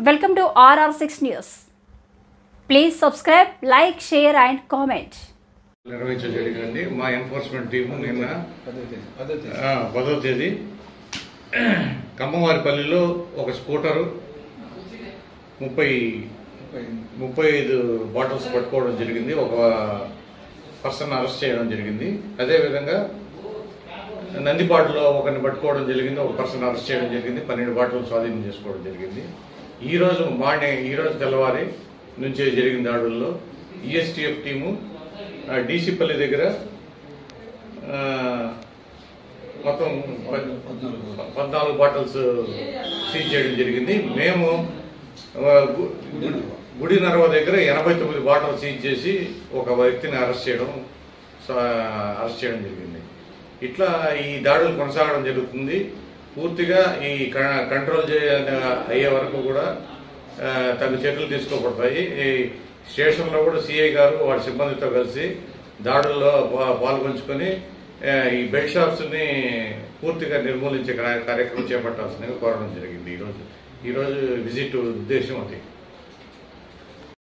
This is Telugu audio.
Welcome to RR6 News. Please subscribe, like, share and comment. నిర్వహించగలిగింది మా ఎన్ఫోర్స్మెంట్ టీము నిన్న 10వ తేదీ కమ్మవారిపల్లిలో ఒక స్కూటరు 35 బాటిల్స్ పట్టుకోవడం జరిగింది. ఒక పర్సన్ అరెస్ట్ చేయడం జరిగింది. అదేవిధంగా నందిపాడులో ఒకరిని పట్టుకోవడం జరిగింది. ఒక పర్సన్ అరెస్ట్ చేయడం జరిగింది. 12 బాటిల్ స్వాధీనం చేసుకోవడం జరిగింది. ఈరోజు తెల్లవారి నుంచి జరిగిన దాడుల్లో ఈఎస్టీఎఫ్ టీము డీసీపల్లి దగ్గర మొత్తం 14 బాటిల్స్ సీజ్ చేయడం జరిగింది. మేము గుడి నరవ దగ్గర 89 బాటిల్ సీజ్ చేసి ఒక వ్యక్తిని అరెస్ట్ చేయడం జరిగింది. ఇట్లా ఈ దాడులు కొనసాగడం జరుగుతుంది. పూర్తిగా ఈ కంట్రోల్ అయ్యే వరకు కూడా తగు చర్యలు తీసుకోబడతాయి. ఈ స్టేషన్లో కూడా సిఐ గారు వారి సిబ్బందితో కలిసి దాడుల్లో పాల్గొంచుకొని ఈ బెడ్ షాప్స్ని పూర్తిగా నిర్మూలించే కార్యక్రమం చేపట్టాల్సిందిగా కోరడం జరిగింది. ఈరోజు విజిట్ ఉద్దేశం అది.